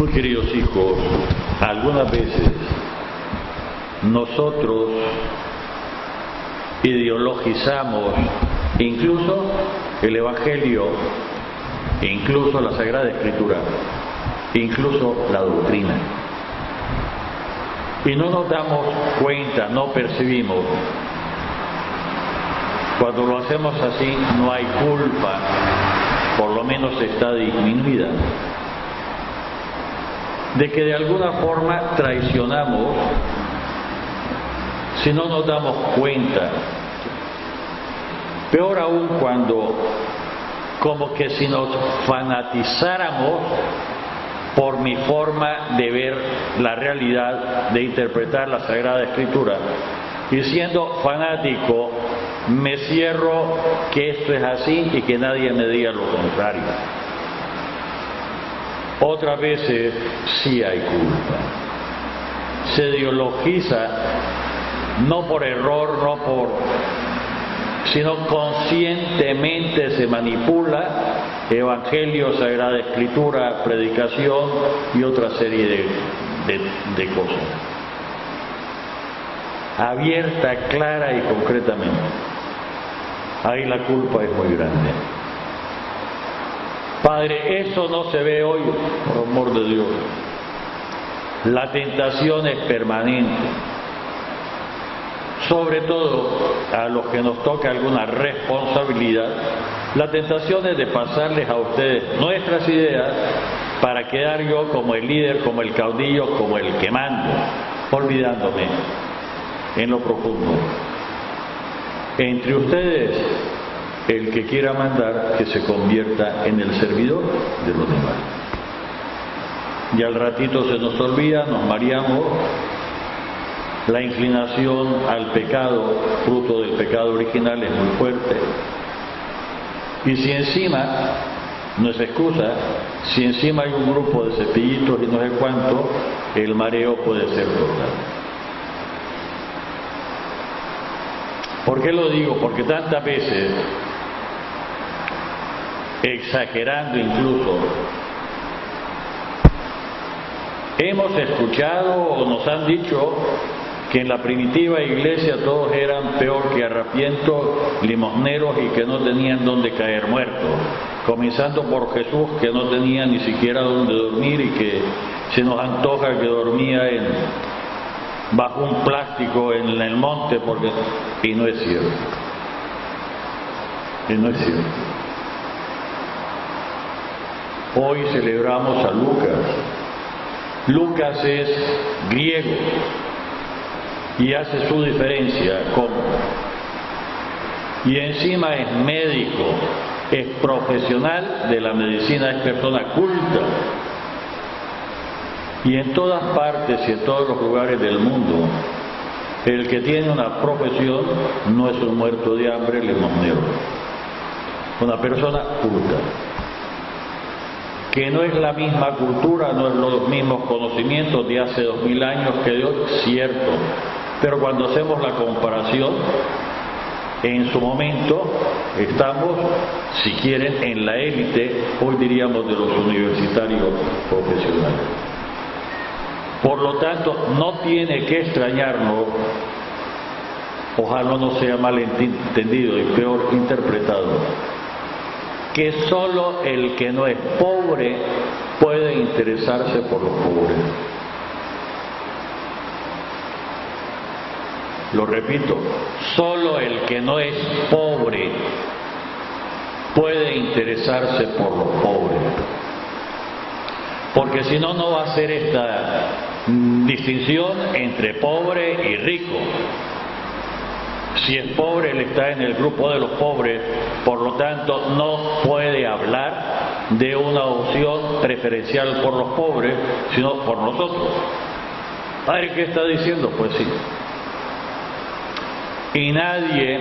Muy queridos hijos, algunas veces nosotros ideologizamos incluso el Evangelio, incluso la Sagrada Escritura, incluso la doctrina. Y no nos damos cuenta, no percibimos. Cuando lo hacemos así, no hay culpa, por lo menos está disminuida, de que de alguna forma traicionamos si no nos damos cuenta. Peor aún cuando, como que si nos fanatizáramos por mi forma de ver la realidad, de interpretar la Sagrada Escritura, y siendo fanático me cierro que esto es así y que nadie me diga lo contrario. Otras veces sí hay culpa. Se ideologiza, no por error, sino conscientemente se manipula Evangelio, Sagrada Escritura, predicación y otra serie de cosas. Abierta, clara y concretamente. Ahí la culpa es muy grande. Padre, eso no se ve hoy, por amor de Dios. La tentación es permanente. Sobre todo a los que nos toca alguna responsabilidad, la tentación es de pasarles a ustedes nuestras ideas para quedar yo como el líder, como el caudillo, como el que mando, olvidándome en lo profundo. Entre ustedes, el que quiera mandar, que se convierta en el servidor de los demás. Y al ratito se nos olvida, nos mareamos. La inclinación al pecado, fruto del pecado original, es muy fuerte. Y si encima, no es excusa, si encima hay un grupo de cepillitos y no sé cuánto, el mareo puede ser total. ¿Por qué lo digo? Porque tantas veces, exagerando incluso, hemos escuchado o nos han dicho que en la primitiva iglesia todos eran peor que harapientos, limosneros y que no tenían dónde caer muertos, comenzando por Jesús, que no tenía ni siquiera dónde dormir y que se nos antoja que dormía bajo un plástico en el monte, y no es cierto. Y no es cierto. Hoy celebramos a Lucas. Lucas es griego y hace su diferencia ¿cómo? Y encima es médico, es profesional de la medicina, es persona culta. Y en todas partes y en todos los lugares del mundo, el que tiene una profesión no es un muerto de hambre limosnero, una persona culta, que no es la misma cultura, no es los mismos conocimientos de hace 2000 años que de hoy, cierto, pero cuando hacemos la comparación, en su momento estamos, si quieren, en la élite, hoy diríamos de los universitarios profesionales. Por lo tanto, no tiene que extrañarnos, ojalá no sea mal entendido y peor interpretado, que solo el que no es pobre puede interesarse por los pobres. Lo repito, solo el que no es pobre puede interesarse por los pobres. Porque si no, no va a ser esta distinción entre pobre y rico. Si es pobre, él está en el grupo de los pobres, por lo tanto no puede hablar de una opción preferencial por los pobres, sino por nosotros. Padre, ¿qué está diciendo? Pues sí. Y nadie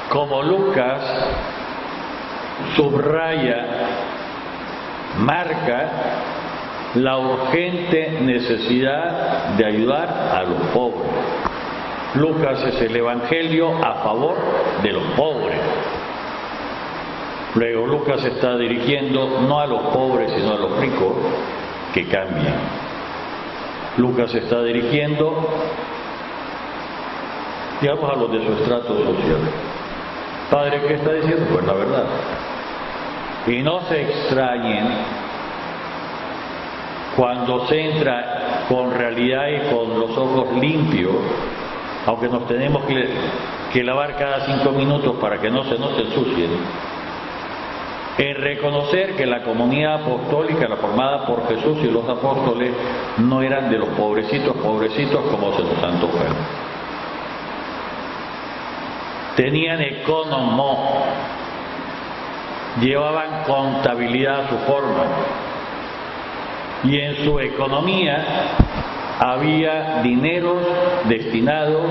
como Lucas subraya, marca la urgente necesidad de ayudar a los pobres. Lucas es el Evangelio a favor de los pobres. Luego Lucas se está dirigiendo no a los pobres sino a los ricos que cambien. Lucas se está dirigiendo, digamos, a los de su estrato social. Padre, ¿qué está diciendo? Pues la verdad. Y no se extrañen cuando se entra con realidad y con los ojos limpios, aunque nos tenemos que lavar cada 5 minutos para que no se nos ensucien, en reconocer que la comunidad apostólica, la formada por Jesús y los apóstoles, no eran de los pobrecitos como se nos antojan. Tenían economó, llevaban contabilidad a su forma, y en su economía había dineros destinados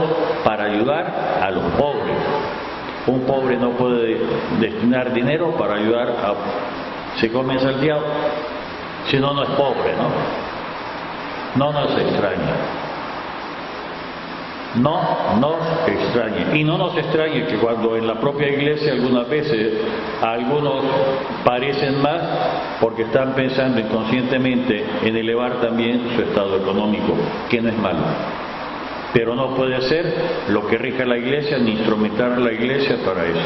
para ayudar a los pobres. Un pobre no puede destinar dinero para ayudar a... Se come salteado, si no, no es pobre, ¿no? No nos extraña. No nos extrañe. Y no nos extrañe que cuando en la propia iglesia algunas veces algunos parecen más porque están pensando inconscientemente en elevar también su estado económico, que no es malo. Pero no puede ser lo que rija la iglesia ni instrumentar a la iglesia para eso.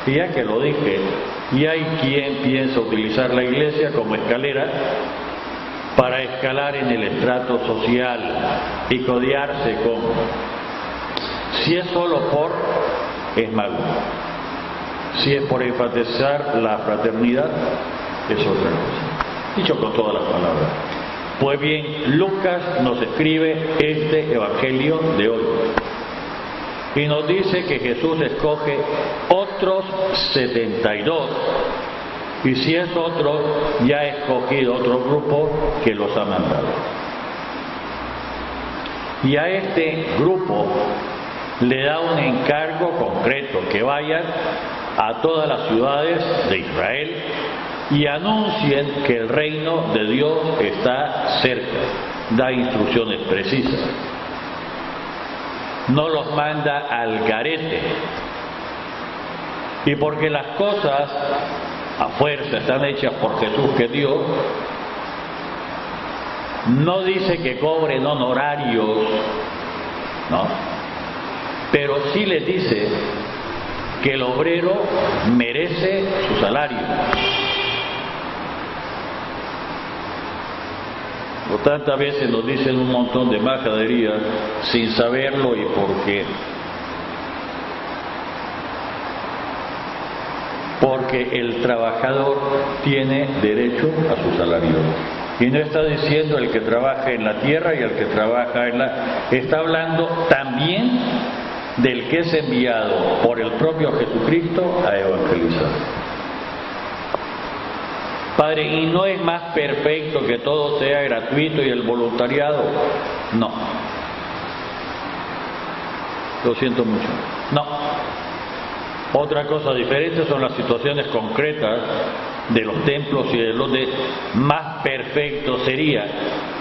Y ya que lo dije, y hay quien piensa utilizar la iglesia como escalera para escalar en el estrato social y codearse con... Si es solo por, es malo. Si es por enfatizar la fraternidad, es otra cosa. Dicho con todas las palabras. Pues bien, Lucas nos escribe este evangelio de hoy y nos dice que Jesús escoge otros 72, y si es otro, ya ha escogido otro grupo que los ha mandado. Y a este grupo le da un encargo concreto, que vayan a todas las ciudades de Israel y anuncien que el reino de Dios está cerca. Da instrucciones precisas. No los manda al garete. Y porque las cosas a fuerza están hechas por Jesús, que es Dios, no dice que cobren honorarios, no, pero sí les dice que el obrero merece su salario. Tantas veces nos dicen un montón de majaderías sin saberlo y por qué. Porque el trabajador tiene derecho a su salario. Y no está diciendo el que trabaja en la tierra y el que trabaja en la... Está hablando también del que es enviado por el propio Jesucristo a evangelizar. Padre, ¿y no es más perfecto que todo sea gratuito y el voluntariado? No. Lo siento mucho. No. Otra cosa diferente son las situaciones concretas de los templos y de los de... Más perfecto sería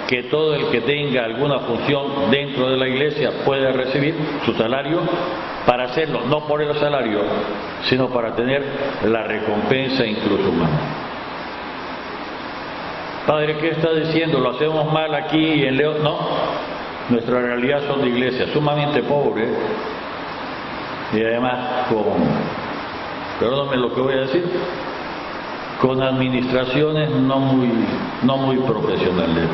que todo el que tenga alguna función dentro de la iglesia pueda recibir su salario para hacerlo, no por el salario, sino para tener la recompensa incluso humana. Padre, ¿qué está diciendo? ¿Lo hacemos mal aquí en León? No, nuestra realidad son de iglesias sumamente pobres y además perdóname lo que voy a decir, con administraciones no muy profesionales,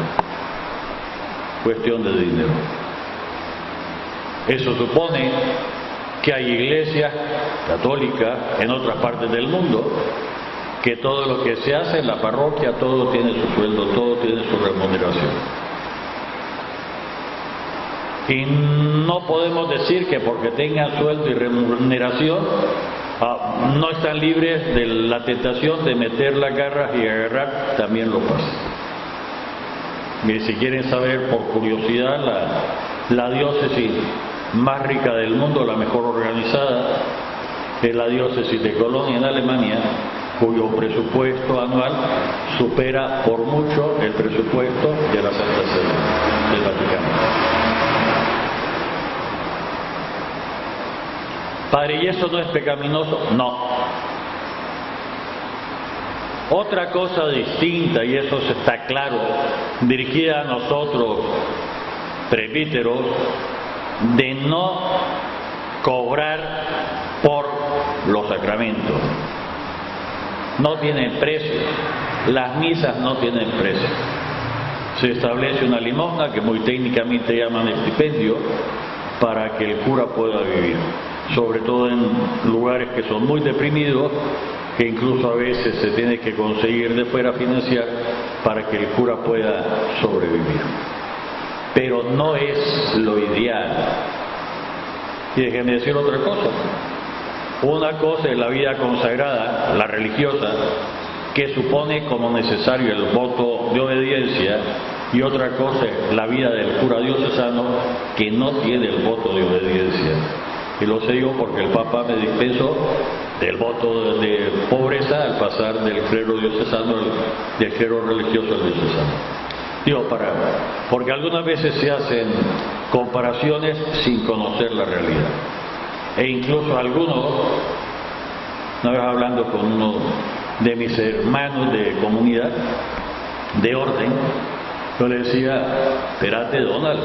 cuestión de dinero. Eso supone que hay iglesias católicas en otras partes del mundo que todo lo que se hace en la parroquia, todo tiene su sueldo, todo tiene su remuneración. Y no podemos decir que porque tengan sueldo y remuneración no están libres de la tentación de meter las garras y agarrar también lo fácil. Y si quieren saber por curiosidad, la diócesis más rica del mundo, la mejor organizada, es la diócesis de Colonia en Alemania, cuyo presupuesto anual supera por mucho el presupuesto de la Santa Sede del Vaticano. Padre, ¿y eso no es pecaminoso? No. Otra cosa distinta, y eso está claro, dirigida a nosotros, presbíteros, de no cobrar por los sacramentos. No tienen precio, las misas no tienen precio. Se establece una limosna, que muy técnicamente llaman estipendio, para que el cura pueda vivir, sobre todo en lugares que son muy deprimidos, que incluso a veces se tiene que conseguir de fuera financiar para que el cura pueda sobrevivir. Pero no es lo ideal. Y déjenme decir otra cosa. Una cosa es la vida consagrada, la religiosa, que supone como necesario el voto de obediencia, y otra cosa es la vida del cura diocesano, que no tiene el voto de obediencia. Y lo sé yo porque el Papa me dispensó del voto de pobreza al pasar del clero diocesano, del clero religioso al diocesano. Digo, porque algunas veces se hacen comparaciones sin conocer la realidad. E incluso algunos, una vez hablando con uno de mis hermanos de comunidad, de orden, yo le decía, espérate, Donald,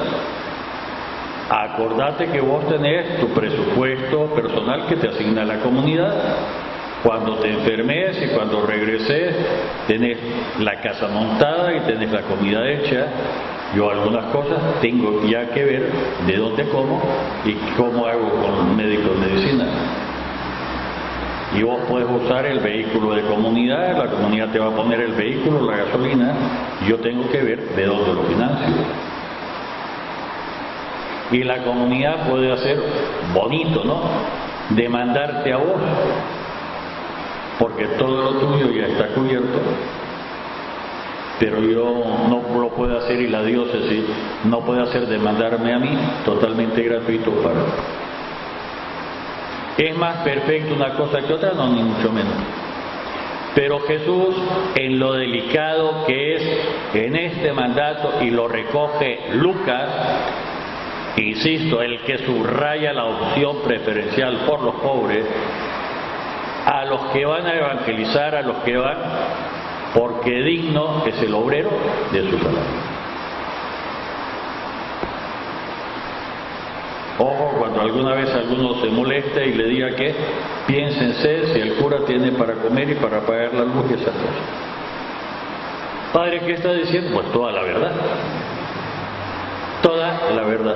acordate que vos tenés tu presupuesto personal que te asigna la comunidad. Cuando te enfermes y cuando regreses, tenés la casa montada y tenés la comida hecha. Yo algunas cosas tengo ya que ver de dónde como y cómo hago con médicos de medicina. Y vos podés usar el vehículo de comunidad, la comunidad te va a poner el vehículo, la gasolina, y yo tengo que ver de dónde lo financio. Y la comunidad puede hacer bonito, ¿no? Demandarte a vos, porque todo lo tuyo ya está cubierto, pero yo no lo puedo hacer, y la diócesis no puede hacer demandarme a mí totalmente gratuito para... ¿Es más perfecto una cosa que otra? No, ni mucho menos. Pero Jesús, en lo delicado que es en este mandato, y lo recoge Lucas, insisto, el que subraya la opción preferencial por los pobres, a los que van a evangelizar, a los que van, porque digno es el obrero de su salario. Ojo, cuando alguna vez alguno se moleste y le diga que piénsense si el cura tiene para comer y para pagar la luz y esas cosas. Padre, ¿qué está diciendo? Pues toda la verdad. Toda la verdad.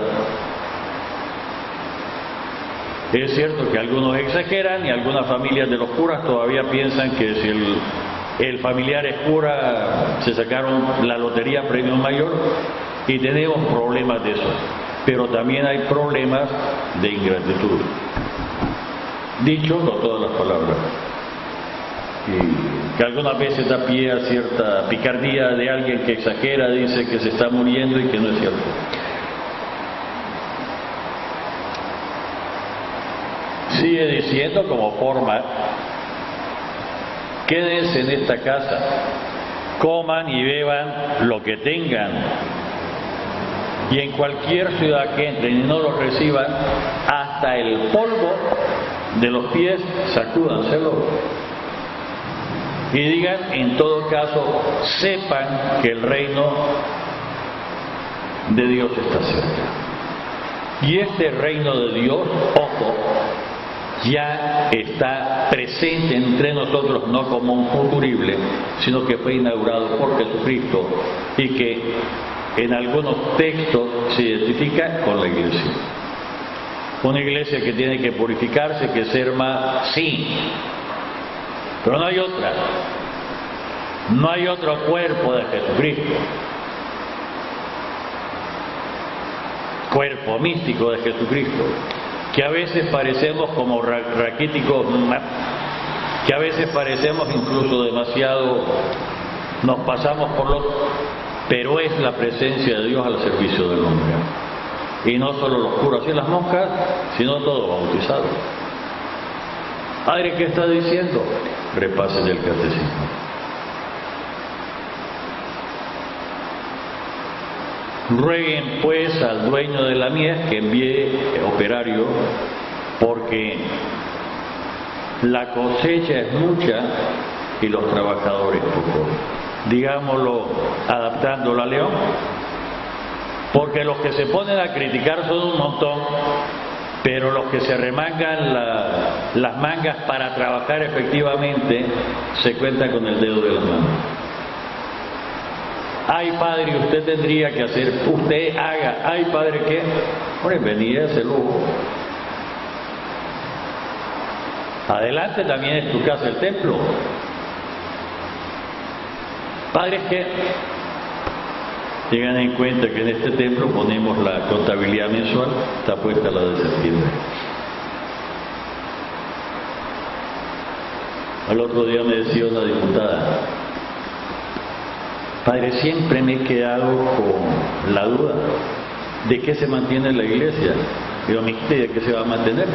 Es cierto que algunos exageran, y algunas familias de los curas todavía piensan que si el familiar es cura, se sacaron la lotería premio mayor, y tenemos problemas de eso. Pero también hay problemas de ingratitud. Dicho con todas las palabras. Y que algunas veces da pie a cierta picardía de alguien que exagera, dice que se está muriendo y que no es cierto. Sigue diciendo como forma: quédense en esta casa, coman y beban lo que tengan, y en cualquier ciudad que entren y no los reciban, hasta el polvo de los pies sacúdanselo, y digan, en todo caso, sepan que el reino de Dios está cerca. Y este reino de Dios, ojo, ya está presente entre nosotros, no como un futurible, sino que fue inaugurado por Jesucristo, y que en algunos textos se identifica con la iglesia. Una iglesia que tiene que purificarse, que ser más, sí, pero no hay otra. No hay otro cuerpo de Jesucristo. Cuerpo místico de Jesucristo, que a veces parecemos como raquíticos, que a veces parecemos incluso demasiado, nos pasamos por los... Pero es la presencia de Dios al servicio del hombre. Y no solo los curas y las monjas, sino todos bautizados. Padre, ¿qué está diciendo? Repasen el catecismo. Rueguen pues al dueño de la mies que envíe operario, porque la cosecha es mucha y los trabajadores poco. Digámoslo, adaptándolo a León, porque los que se ponen a criticar son un montón, pero los que se remangan las mangas para trabajar efectivamente se cuentan con el dedo de la mano. Ay, padre, usted tendría que hacer, usted haga. Ay, padre, ¿qué? Bueno, venid a hacerlo. Adelante, también es tu casa el templo. Padres que tengan en cuenta que en este templo ponemos la contabilidad mensual, está puesta la de septiembre. Al otro día me decía una diputada, padre, siempre me he quedado con la duda de qué se mantiene la iglesia. Digo, mijita, ¿de qué se va a mantener?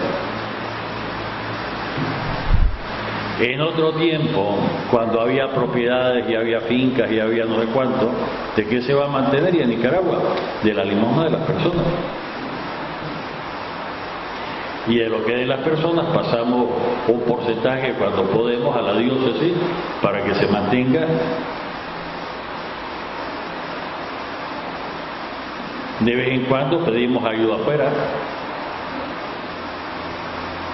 En otro tiempo, cuando había propiedades y había fincas y había no sé cuánto, ¿de qué se va a mantener? Y en Nicaragua, de la limosna de las personas. Y de lo que de las personas pasamos un porcentaje cuando podemos a la diócesis para que se mantenga. De vez en cuando pedimos ayuda afuera,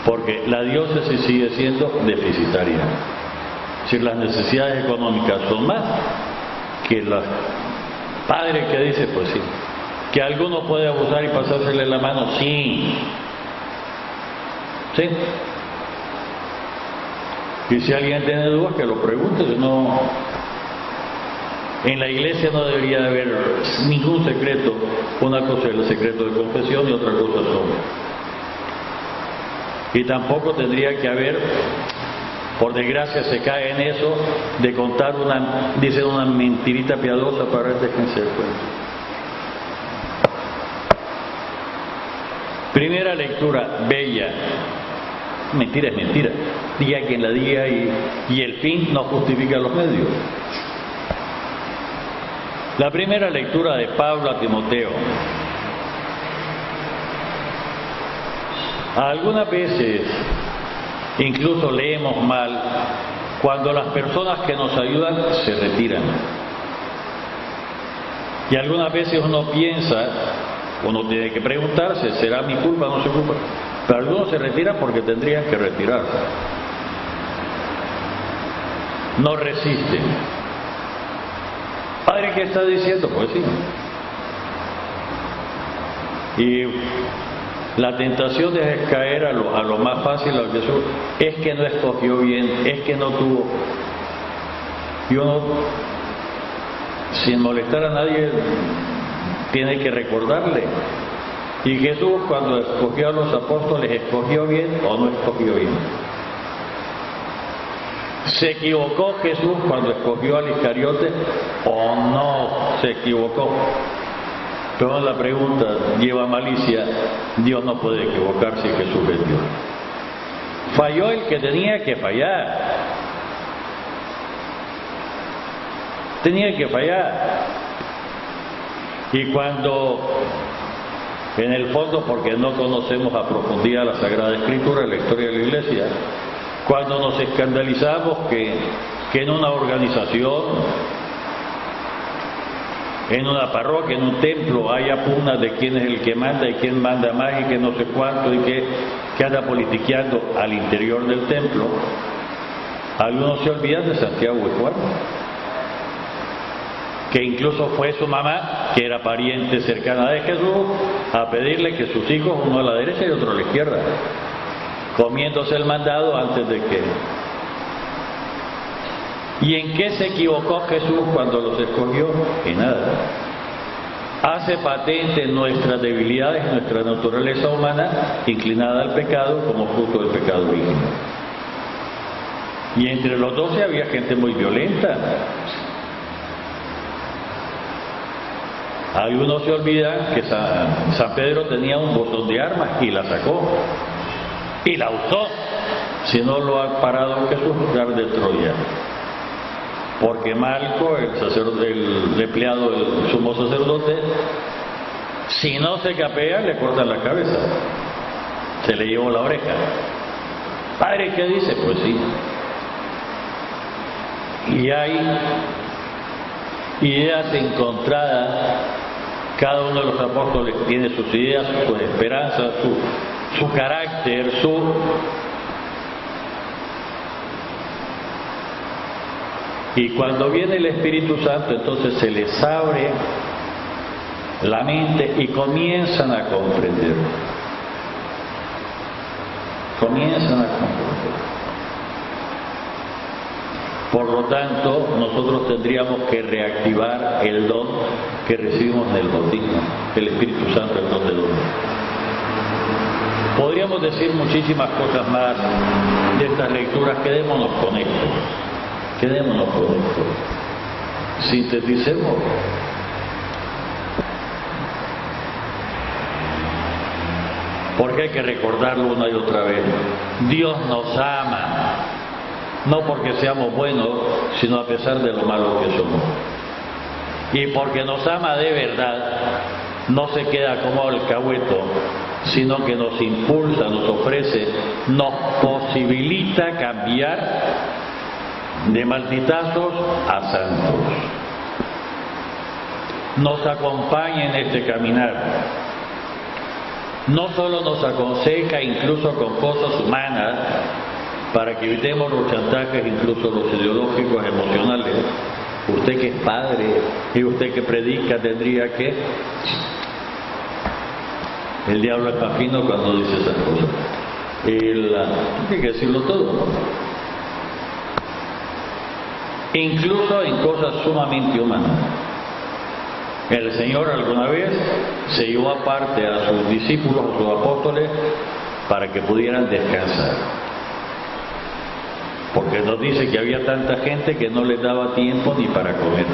porque la diócesis sigue siendo deficitaria. Es decir, las necesidades económicas son más que los padres que dicen, pues sí, que alguno puede abusar y pasársele la mano, sí. ¿Sí? Y si alguien tiene dudas, que lo pregunte. No, en la iglesia no debería de haber ningún secreto. Una cosa es el secreto de confesión y otra cosa son. Y tampoco tendría que haber, por desgracia se cae en eso, de contar dicen una mentirita piadosa para déjense de cuenta. Primera lectura, bella. Mentira es mentira. Diga quien la diga y el fin no justifica los medios. La primera lectura de Pablo a Timoteo. Algunas veces incluso leemos mal cuando las personas que nos ayudan se retiran. Y algunas veces uno piensa, uno tiene que preguntarse, ¿será mi culpa o no se culpa? Pero algunos se retiran porque tendrían que retirarse. No resisten. Padre, ¿qué está diciendo? Pues sí. Y la tentación es caer a lo más fácil, a Jesús, es que no escogió bien, es que no tuvo. Y uno, sin molestar a nadie, tiene que recordarle. Y Jesús, cuando escogió a los apóstoles, ¿escogió bien o no escogió bien? ¿Se equivocó Jesús cuando escogió al Iscariote o no se equivocó? Pero la pregunta lleva malicia. Dios no puede equivocarse, Jesús es Dios. Falló el que tenía que fallar. Tenía que fallar. Y cuando, en el fondo, porque no conocemos a profundidad la Sagrada Escritura, la historia de la Iglesia, cuando nos escandalizamos que en una organización, en una parroquia, en un templo, haya pugnas de quién es el que manda y quién manda más y que no sé cuánto y que anda politiqueando al interior del templo, algunos se olvidan de Santiago de Juan, que incluso fue su mamá, que era pariente cercana de Jesús, a pedirle que sus hijos, uno a la derecha y otro a la izquierda, comiéndose el mandado antes de que... ¿Y en qué se equivocó Jesús cuando los escogió? En nada. Hace patente nuestras debilidades, nuestra naturaleza humana inclinada al pecado como fruto del pecado original. Y entre los 12 había gente muy violenta. Algunos se olvidan que San Pedro tenía un botón de armas y la sacó y la usó. Si no lo ha parado Jesús, dar de Troya. Porque Malco, el empleado del sumo sacerdote, si no se capea, le cortan la cabeza. Se le llevó la oreja. Padre, ¿qué dice? Pues sí. Y hay ideas encontradas. Cada uno de los apóstoles tiene sus ideas, sus esperanzas, su carácter, Y cuando viene el Espíritu Santo, entonces se les abre la mente y comienzan a comprender. Comienzan a comprender. Por lo tanto, nosotros tendríamos que reactivar el don que recibimos en el bautismo, el Espíritu Santo, el don de don. Podríamos decir muchísimas cosas más de estas lecturas. Quedémonos con esto. Quedémonos con esto. Sinteticemos. Porque hay que recordarlo una y otra vez. Dios nos ama. No porque seamos buenos, sino a pesar de lo malos que somos. Y porque nos ama de verdad, no se queda como alcahueto, sino que nos impulsa, nos ofrece, nos posibilita cambiar de malditazos a santos. Nos acompaña en este caminar. No solo nos aconseja incluso con cosas humanas, para que evitemos los chantajes, incluso los ideológicos, emocionales. Usted que es padre y usted que predica tendría que... El diablo es más fino cuando dice esas cosas. Hay que decirlo todo, ¿no? Incluso en cosas sumamente humanas. El Señor alguna vez se llevó aparte a sus discípulos, a sus apóstoles, para que pudieran descansar. Porque nos dice que había tanta gente que no les daba tiempo ni para comer.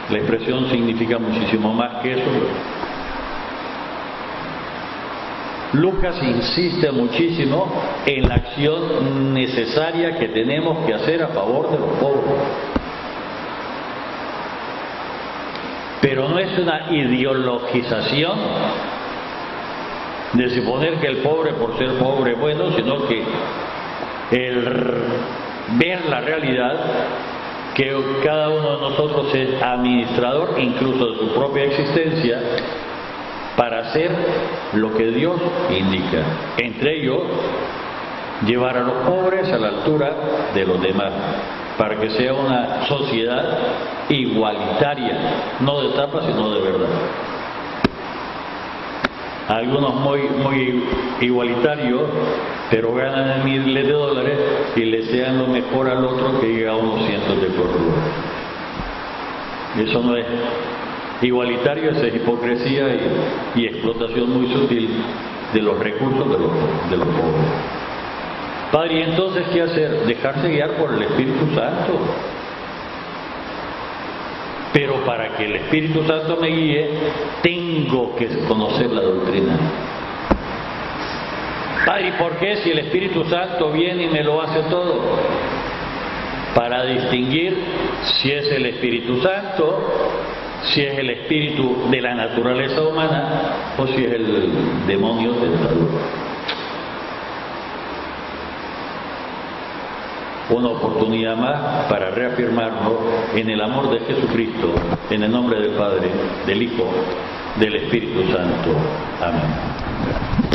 La expresión significa muchísimo más que eso. Lucas insiste muchísimo en la acción necesaria que tenemos que hacer a favor de los pobres. Pero no es una ideologización de suponer que el pobre por ser pobre es bueno, sino que el ver la realidad que cada uno de nosotros es administrador incluso de su propia existencia para hacer lo que Dios indica. Entre ellos, llevar a los pobres a la altura de los demás, para que sea una sociedad igualitaria, no de tapa sino de verdad. Algunos muy igualitarios, pero ganan miles de dólares y le sean lo mejor al otro que llega a unos cientos de corrudos. Eso no es igualitario, eso es hipocresía y explotación muy sutil de los recursos de los pobres. Padre, ¿y entonces qué hacer? Dejarse guiar por el Espíritu Santo. Pero para que el Espíritu Santo me guíe, tengo que conocer la doctrina. Padre, ¿y por qué si el Espíritu Santo viene y me lo hace todo? Para distinguir si es el Espíritu Santo, si es el espíritu de la naturaleza humana o si es el demonio tentador. Una oportunidad más para reafirmarnos en el amor de Jesucristo, en el nombre del Padre, del Hijo, del Espíritu Santo. Amén.